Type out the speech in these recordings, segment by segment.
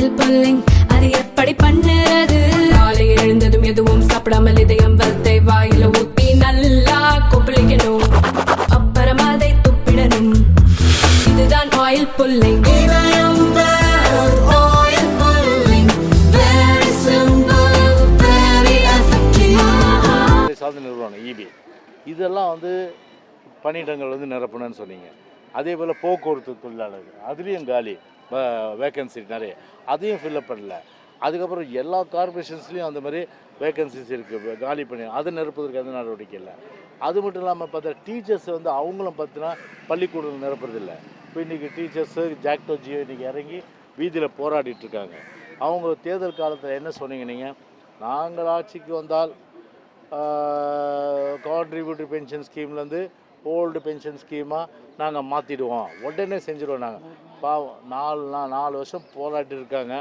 Oil pulling அது எப்படி பண்ணுறது? காலையில் எழுந்ததும் எதுவும் சாப்பிடாமல் இதயம் வளத்தை வாயில ஊத்தி நல்லா கொப்பளிக்கணும், அப்புறம் அதை துப்பிடணும். இதுதான் ஆயில் புல்லிங். சார்ந்த நிறுவனம் ஈபி இதெல்லாம் வந்து பணியிடங்கள் வந்து நிரப்பணும்னு சொன்னீங்க. அதே போல் போக்குவரத்து தொழிலாளர்கள் அதுலேயும் காலி வேக்கன்சி நிறைய, அதையும் ஃபில்லப் பண்ணல. அதுக்கப்புறம் எல்லா கார்பரேஷன்ஸ்லேயும் அந்த மாதிரி வேக்கன்சிஸ் இருக்குது, காலி பண்ணி அதை நிரப்புவதற்கு எந்த நடவடிக்கை இல்லை. அது மட்டும் இல்லாமல் பார்த்தா டீச்சர்ஸ் வந்து அவங்களும் பார்த்தினா பள்ளிக்கூடம் நிரப்புறதில்லை. இப்போ இன்றைக்கி டீச்சர்ஸு ஜாக்டோ ஜியோ இன்றைக்கி இறங்கி வீதியில் போராடிட்டுருக்காங்க. அவங்க தேர்தல் காலத்தில் என்ன சொன்னீங்க நீங்கள்? நாங்கள் ஆட்சிக்கு வந்தால் கான்ட்ரிபியூட்டரி பென்ஷன் ஸ்கீம்லேருந்து ஓல்டு பென்ஷன் ஸ்கீமாக நாங்கள் மாற்றிடுவோம், உடனே செஞ்சுருவோம். நாங்கள் பாவம் 4 வருஷம் போராட்டி இருக்காங்க.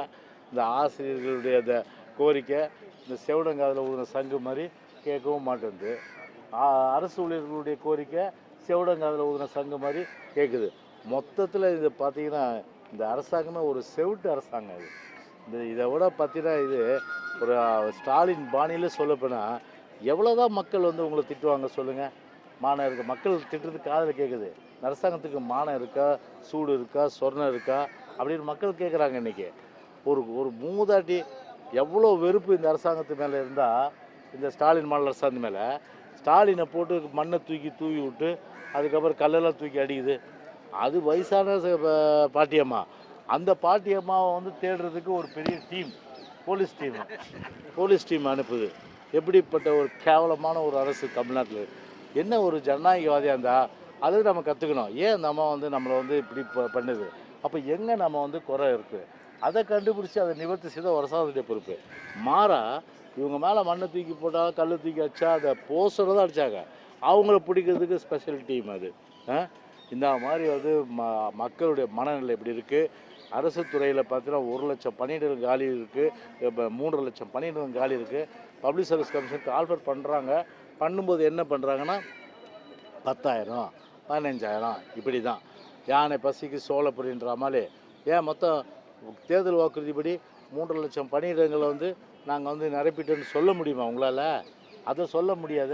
இந்த ஆசிரியர்களுடைய அந்த கோரிக்கை இந்த செவிடங்காதில் ஊதின சங்கு மாதிரி கேட்கவும் மாட்டேங்குது. அரசு ஊழியர்களுடைய கோரிக்கை செவிடங்காதில் ஊதின சங்கு மாதிரி கேட்குது. மொத்தத்தில் இது பார்த்திங்கன்னா இந்த அரசாங்கமே ஒரு செவிட்டு அரசாங்கம். இதை விட பார்த்தீங்கன்னா இது ஒரு ஸ்டாலின் பாணியில் சொல்லப்போனால் எவ்வளோதான் மக்கள் வந்து உங்களை திட்டுவாங்க சொல்லுங்கள்? மானம் இருக்கா? மக்கள் திட்டுறது காதில் கேட்குது. அரசாங்கத்துக்கு மானம் இருக்கா, சூடு இருக்கா, சொர்ணம் இருக்கா அப்படின்னு மக்கள் கேட்குறாங்க. இன்றைக்கி ஒரு மூதாட்டி எவ்வளோ வெறுப்பு இந்த அரசாங்கத்து மேலே இருந்தால், இந்த ஸ்டாலின் மாடல் அரசாங்கம் மேலே ஸ்டாலினை போட்டு மண்ணை தூவி விட்டு அதுக்கப்புறம் கல்லெல்லாம் தூக்கி அடிக்குது. அது வயசான பாட்டியம்மா. அந்த பாட்டியம்மாவை வந்து தேடுறதுக்கு ஒரு பெரிய டீம், போலீஸ் டீம் அனுப்புது. எப்படிப்பட்ட ஒரு கேவலமான ஒரு அரசு தமிழ்நாட்டில்! என்ன ஒரு ஜனநாயகவாதியாக இருந்தால் அது நம்ம கற்றுக்கணும். ஏன் அந்த அம்மா வந்து நம்மளை வந்து இப்படி பண்ணுது? அப்போ எங்கே நம்ம வந்து குறை இருக்குது அதை கண்டுபிடிச்சி அதை நிவர்த்தி செய்த அரசாங்கத்துடைய பொறுப்பு. மாறா இவங்க மேலே மண்ணை தூக்கி போட்டால், கல் தூக்கி அடித்தா, அதை போஸ்டரை தான் அடித்தாங்க. அவங்கள பிடிக்கிறதுக்கு ஸ்பெஷல் டீம் அது. இந்த மாதிரி வந்து மக்களுடைய மனநிலை எப்படி இருக்குது? அரசு துறையில் பார்த்தீங்கன்னா 1 லட்சம் பணியிடங்கள் காலி இருக்குது, இப்போ 3 லட்சம் பணியிடங்கள் காலி இருக்குது. பப்ளிக் சர்வீஸ் கமிஷனுக்கு ஆல்ஃபர் பண்ணுறாங்க. பண்ணும்போது என்ன பண்ணுறாங்கன்னா 10,000 15,000 இப்படி தான். யானை பசிக்கு சோளப்பொரின்ற மாதிரி. ஏன் மொத்தம் தேர்தல் வாக்குறுதிப்படி 3 லட்சம் பணியிடங்களை வந்து நாங்கள் வந்து நிரப்பிட்டோன்னு சொல்ல முடியுமா உங்களால்? அதை சொல்ல முடியாத.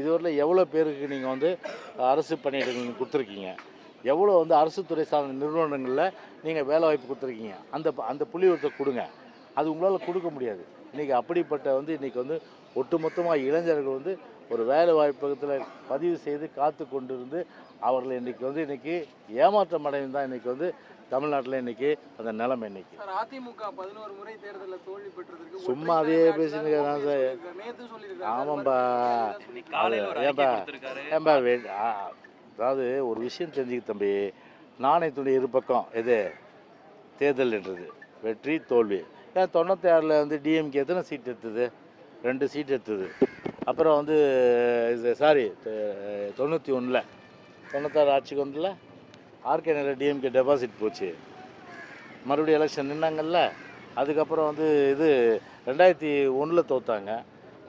இதுவரையில் எவ்வளோ பேருக்கு நீங்கள் வந்து அரசு பணியிடங்கள் கொடுத்துருக்கீங்க? எவ்வளோ வந்து அரசு துறை சார்ந்த நிறுவனங்களில் நீங்கள் வேலை வாய்ப்பு கொடுத்துருக்கீங்க? அந்த புள்ளிவிவரத்தை கொடுங்க. அது உங்களால் கொடுக்க முடியாது. இன்றைக்கி அப்படிப்பட்ட வந்து இன்றைக்கி வந்து ஒட்டுமொத்தமாக இளைஞர்கள் வந்து ஒரு வேலை வாய்ப்பகத்தில் பதிவு செய்து காத்து கொண்டு இருந்து அவர்கள் இன்றைக்கி ஏமாற்றம் அடைந்து தான் இன்றைக்கி வந்து தமிழ்நாட்டில் இன்றைக்கி அந்த நிலைமை. இன்றைக்கி அதிமுக 11 முறை தேர்தலில் தோல்வி பெற்றதுக்கு சும்மா அதே பேசினுக்கிறேன் சார். ஆமாம்பா, ஏன்பா அதாவது ஒரு விஷயம் தெரிஞ்சுக்க தம்பி, நாணயத்துடைய இரு பக்கம் எது தேர்தல்ன்றது வெற்றி தோல்வி. ஏன் 96ல் வந்து டிஎம்கே எத்தனை சீட் எடுத்தது? 2 சீட் எடுத்தது. அப்புறம் வந்து சாரி 91ல் 96 ஆட்சிக்கு வந்துல ஆர்கேனில் டிஎம்கே டெபாசிட் போச்சு. மறுபடியும் எலெக்ஷன் நின்னாங்கல்ல. அதுக்கப்புறம் வந்து இது 2001ல் தோற்றாங்க,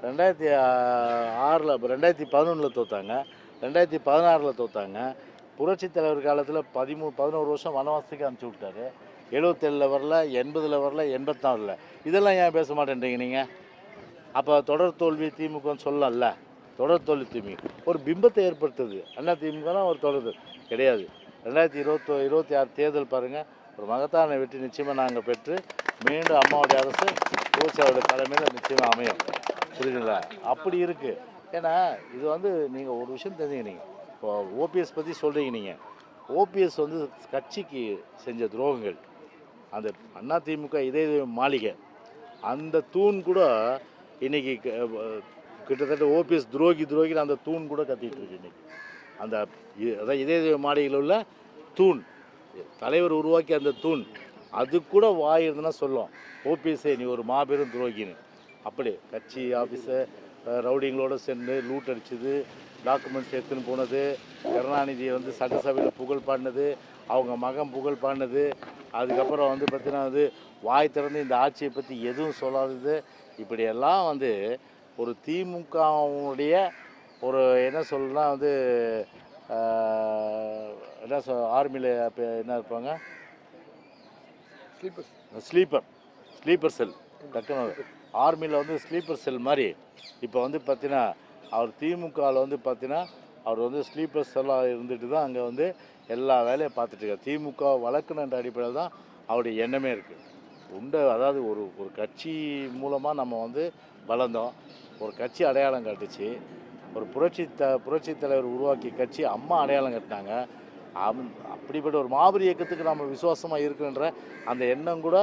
2006ல் 2011ல் தோற்றாங்க, 2016ல் தோற்றாங்க. புரட்சி தலைவர் காலத்தில் 11 வருஷம் வனவாசத்துக்கு அனுப்பிச்சி விட்டாரு. 77ல் வரல, 80ல் வரல, 84ல். இதெல்லாம் ஏன் பேச மாட்டேன்றீங்க நீங்கள்? அப்போ தொடர் தோல்வி திமுகன்னு சொல்லலாம்ல. தொடர் தோல்வி திமுக ஒரு பிம்பத்தை ஏற்படுத்துது. அண்ணா திமுகலாம் ஒரு தொடர் கிடையாது. 2026 தேர்தல் பாருங்கள், ஒரு மகத்தான வெற்றி நிச்சயமாக நாங்கள் பெற்று மீண்டும் அம்மாவுடைய அரசு கோச்சாவோட தலைமையில் நிச்சயமாக அமையும். புரியுதுங்களா? அப்படி இருக்குது. ஏன்னா இது வந்து நீங்கள் ஒரு விஷயம் தெரிஞ்சுக்கினீங்க. இப்போ ஓபிஎஸ் பற்றி சொல்கிறீங்க நீங்கள். ஓபிஎஸ் வந்து கட்சிக்கு செஞ்ச துரோகங்கள், அந்த அண்ணா திமுக இதே மாளிகை, அந்த தூண் கூட இன்றைக்கி கிட்டத்தட்ட ஓபிஎஸ் துரோகின்னு அந்த தூண் கூட கத்திட்டு இருக்கு இன்றைக்கி. அதான் இதே மாளிகையில் உள்ள தூண், தலைவர் உருவாக்கி அந்த தூண், அது கூட வாய் இருந்ததுன்னா சொல்லும் ஓபிஎஸ்ஸே நீ ஒரு மாபெரும் துரோகின்னு. அப்படி கட்சி ஆஃபீஸை ரவுடிங்களோடு சென்று லூட் அடிச்சது, டாக்குமெண்ட்ஸ் எடுத்துன்னு போனது, கருணாநிதியை வந்து சட்டசபையில் புகழ் பாடினது, அவங்க மகன் புகழ் பாடினது, அதுக்கப்புறம் வந்து பார்த்திங்கன்னா வந்து வாய் திறந்து இந்த ஆட்சியை பற்றி எதுவும் சொல்லாதது, இப்படியெல்லாம் வந்து ஒரு திமுகவுடைய ஒரு என்ன சொல்லணும்னா வந்து என்ன ஆர்மியில் என்ன இருப்பாங்க, ஸ்லீப்பர்ஸ் ஸ்லீப்பர் செல் டக்குன்னு ஆர்மியில் வந்து ஸ்லீப்பர் செல் மாதிரி இப்போ வந்து பார்த்தீங்கன்னா அவர் திமுகவில் வந்து பார்த்தீங்கன்னா அவர் வந்து ஸ்லீப்பர் செல்லாக இருந்துட்டு தான் அங்கே வந்து எல்லா வேலையும் பார்த்துட்டு இருக்கார். திமுக வளர்க்கணுன்ற அடிப்படையில் தான் அவருடைய எண்ணமே இருக்குது. அதாவது ஒரு கட்சி மூலமாக நம்ம வந்து வளர்ந்தோம். ஒரு கட்சி அடையாளம் காட்டுச்சு. ஒரு புரட்சி தலைவர் உருவாக்கிய கட்சி அம்மா அடையாளம் கட்டினாங்க. அப்படிப்பட்ட ஒரு மாபெரும் இயக்கத்துக்கு நம்ம விசுவாசமாக இருக்குன்ற அந்த எண்ணம் கூட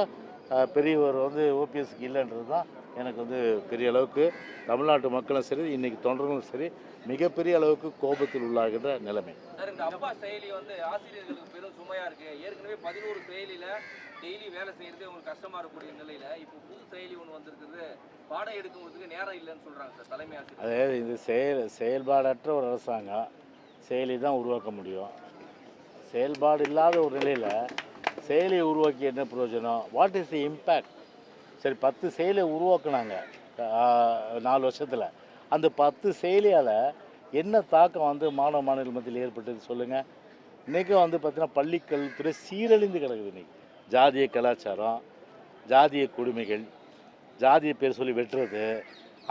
பெரியவர் வந்து ஓபிஎஸ்க்கு இல்லைன்றது தான் எனக்கு வந்து பெரிய அளவுக்கு தமிழ்நாட்டு மக்களும் சரி இன்றைக்கி தொண்டர்களும் சரி மிகப்பெரிய அளவுக்கு கோபத்தில் உள்ளாகின்ற நிலைமை. சார், இந்த அப்பா செயலி வந்து ஆசிரியர்களுக்கு பெரும் சுமையாக இருக்குது. ஏற்கனவே 11 செயலியில் டெய்லி வேலை செய்கிறது உங்களுக்கு கஷ்டமாக இருக்கக்கூடிய நிலையில் இப்போ புது செயலி ஒன்று வந்திருக்குது. பாடம் எடுக்கிறதுக்கு நேரம் இல்லைன்னு சொல்கிறாங்க சார் தலைமை ஆசிரியர். அதாவது இது செயல்பாடற்ற ஒரு அரசாங்கம் செயலி தான் உருவாக்க முடியும். செயல்பாடு இல்லாத ஒரு நிலையில் செயலியை உருவாக்கி என்ன பிரயோஜனம்? What is the impact? சரி, 10 செயலியை உருவாக்குனாங்க 4 வருஷத்தில். அந்த 10 செயலியால் என்ன தாக்கம் வந்து மாணவ மாணவர்கள் மத்தியில் ஏற்பட்டது சொல்லுங்கள். இன்றைக்கும் வந்து பார்த்திங்கன்னா பள்ளிக்கல்வித்துறை சீரழிந்து கிடக்குது. இன்றைக்கி ஜாதிய கலாச்சாரம், ஜாதிய கொடுமைகள், ஜாதிய பேர் சொல்லி வெட்டுறது,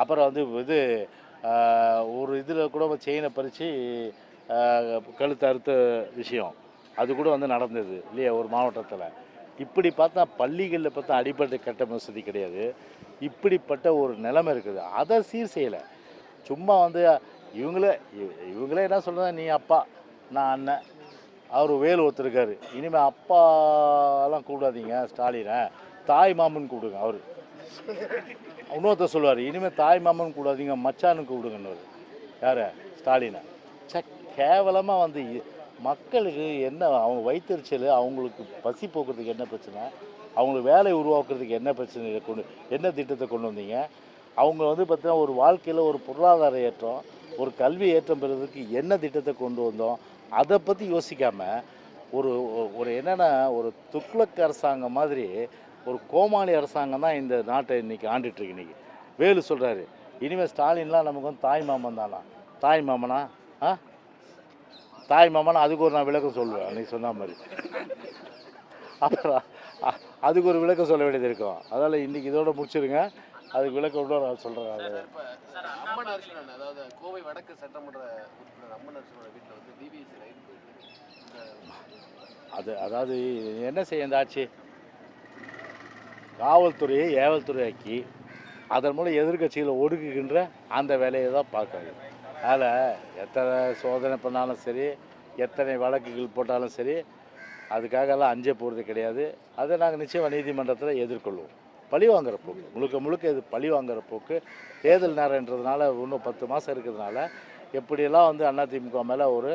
அப்புறம் வந்து இது ஒரு இதில் கூட செயினை பறித்து கழுத்து அறுத்த விஷயம் அது கூட வந்து நடந்தது இல்லையா ஒரு மாவட்டத்தில். இப்படி பார்த்தா பள்ளிகளில் பார்த்தா அடிப்படை கட்டமைப்பு வசதி கிடையாது. இப்படிப்பட்ட ஒரு நிலைமை இருக்குது. அதை சீர் செய்யலை. சும்மா வந்து இவங்களே என்ன சொல்கிறாங்க, நீ அப்பா நான் அண்ணன், அவர் வேலு ஒருத்தருக்காரு, இனிமேல் அப்பாலாம் கூப்பிடாதீங்க ஸ்டாலினை, தாய் மாமன் கூப்பிடுங்க. அவர் இன்னொருத்தர் சொல்லுவார், இனிமேல் தாய் மாமன் கூடாதீங்க மச்சானு கூப்பிடுங்கன்னு. யார்? ஸ்டாலினை. கேவலமாக வந்து மக்களுக்கு என்ன அவங்க வயிற்றுச்சல், அவங்களுக்கு பசி போக்குறதுக்கு என்ன பிரச்சனை, அவங்களுக்கு வேலை உருவாக்குறதுக்கு என்ன பிரச்சனை என்ன திட்டத்தை கொண்டு வந்தீங்க? அவங்க வந்து பார்த்தீங்கன்னா ஒரு வாழ்க்கையில் ஒரு பொருளாதார ஏற்றம், ஒரு கல்வி ஏற்றம் பெறுவதற்கு என்ன திட்டத்தை கொண்டு வந்தோம், அதை பற்றி யோசிக்காமல் ஒரு என்னென்னா ஒரு துக்ளக் அரசாங்கம் மாதிரி ஒரு கோமாளி அரசாங்கம் தான் இந்த நாட்டை இன்றைக்கி ஆண்டுட்டுருக்கு. இன்றைக்கி வேலு சொல்கிறாரு, இனிமேல் ஸ்டாலின்லாம் நமக்கு வந்து தாய் மாமன் தானா? தாய் மாமனா? தாய் மாமனா? அதுக்கு ஒரு நான் விளக்கம் சொல்லுவேன் அன்றைக்கி சொன்ன மாதிரி. அப்புறம் அதுக்கு ஒரு விளக்கம் சொல்ல வேண்டியது இருக்கும். அதனால் இன்றைக்கி இதோட முடிச்சிருங்க. அதுக்கு விளக்கம் விட நான் சொல்கிறேன். அதாவது கோவை வடக்கு சட்டமன்ற உறுப்பினர் அம்மன் அரசனோட வீட்டில் வந்து டிவிஎஸ் ரைடு போயிருக்கு. அதாவது என்ன செய்ய இந்த ஆட்சி? காவல்துறையை ஏவல்துறையாக்கி அதன் மூலம் எதிர்கட்சிகளை ஒடுக்குகின்ற அந்த வேலையை தான் பார்க்குறாங்க. அதில் எத்தனை சோதனை பண்ணாலும் சரி, எத்தனை வழக்குகள் போட்டாலும் சரி, அதுக்காகலாம் அஞ்ச போகிறது கிடையாது. அதை நாங்கள் நிச்சயமாக நீதிமன்றத்தில் எதிர்கொள்வோம். பழி வாங்குகிற போக்கு, முழுக்க இது பழி வாங்குகிற போக்கு. தேர்தல் நேரன்றதுனால இன்னும் 10 மாதம் இருக்கிறதுனால எப்படியெல்லாம் வந்து அதிமுக மேலே ஒரு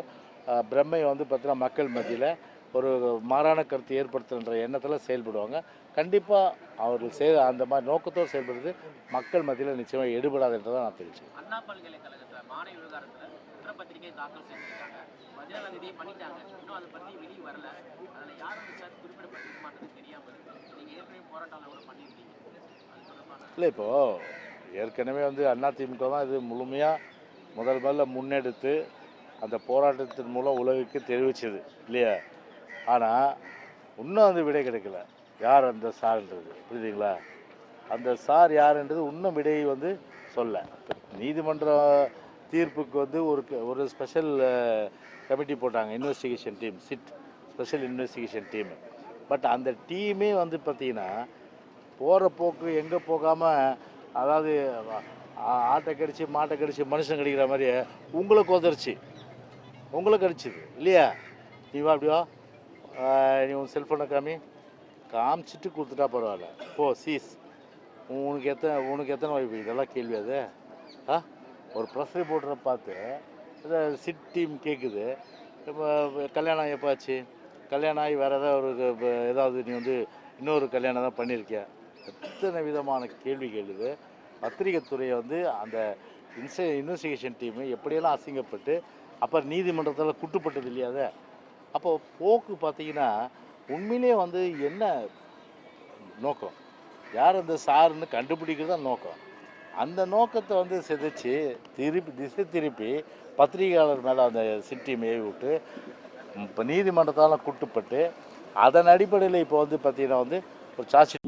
பிரம்மை வந்து பார்த்தீங்கன்னா மக்கள் மத்தியில் ஒரு மாறான கருத்து ஏற்படுத்துகின்ற எண்ணத்தில் செயல்படுவாங்க. கண்டிப்பாக அவர்கள் செய்த அந்த மாதிரி நோக்கத்தோடு செயல்படுறது மக்கள் மத்தியில் நிச்சயமாக எடுபடாதுன்றதை நான் தெரிவிச்சேன். அண்ணா பல்கலைக்கழகத்தில் மாணவி விவகாரத்தில் குற்றப்பத்திரிகை தாக்கல் செஞ்சுருக்காங்க. 17ஆம் தேதி பண்ணிட்டாங்க. இன்னும் அதை பற்றி வெளியே வரல. அதில் யாரும் சார் குறிப்பிடப்பட்டிருக்க மாட்டேன்னு தெரியாமல் இருக்குது. நீங்கள் ஏற்கனவே போராட்டம் கூட பண்ணியிருக்கீங்க. அது தொடர்பான இல்லை, இப்போது ஏற்கனவே வந்து அதிமுக தான் இது முழுமையாக முதல்ல முன்னெடுத்து அந்த போராட்டத்தின் மூலம் உலகுக்கு தெரிவிச்சது இல்லையா? ஆனால் இன்னும் அந்த விடை கிடைக்கல. யார் அந்த சார்ன்றது புரியுதுங்களா? அந்த சார் யாருன்றது இன்னும் விடை வந்து சொல்ல. நீதிமன்ற தீர்ப்புக்கு வந்து ஒரு ஸ்பெஷல் கமிட்டி போட்டாங்க, investigation team, special investigation team. But அந்த டீமே வந்து பார்த்திங்கன்னா போகிற போக்கு எங்கே போகாமல், அதாவது ஆட்டை கடிச்சு மாட்டை கடிச்சு மனுஷன் கடிக்கிற மாதிரி உங்களை கொதறிச்சு, உங்களை கடிச்சிது இல்லையா? நீ வா அப்படியா, நீ உன் செல்ஃபோனை காமிச்சிட்டு கொடுத்துட்டா பரவாயில்ல, போ சீஸ். உனக்கு எத்தனை வாய்ப்பு? இதெல்லாம் கேள்வி. அது ஒரு ப்ரெஸ் ரிப்போர்ட்டரை பார்த்து சிட் டீம் கேட்குது, இப்போ கல்யாணம் எப்போ ஆச்சு, கல்யாணம் ஆகி வேறு ஏதாவது நீ வந்து இன்னொரு கல்யாணம் தான் பண்ணியிருக்கியா? எத்தனை விதமான கேள்வி கேளுது. பத்திரிகை துறையை வந்து அந்த இன்வெஸ்டிகேஷன் டீமு எப்படியெல்லாம் அசிங்கப்பட்டு அப்புறம் நீதிமன்றத்தில் குட்டுப்பட்டது இல்லையா? அதை அப்போ போக்கு பார்த்தீங்கன்னா உண்மையிலே வந்து என்ன நோக்கம், யார் அந்த சாருன்னு கண்டுபிடிக்கிறது தான் நோக்கம். அந்த நோக்கத்தை வந்து சிதைச்சு திசை திருப்பி பத்திரிகையாளர் மேலே அந்த சிட்டியும் ஏவி விட்டு இப்போ நீதிமன்றத்தால் குட்டுப்பட்டு அதன் அடிப்படையில் இப்போ வந்து பார்த்திங்கன்னா வந்து ஒரு சார்ஜ்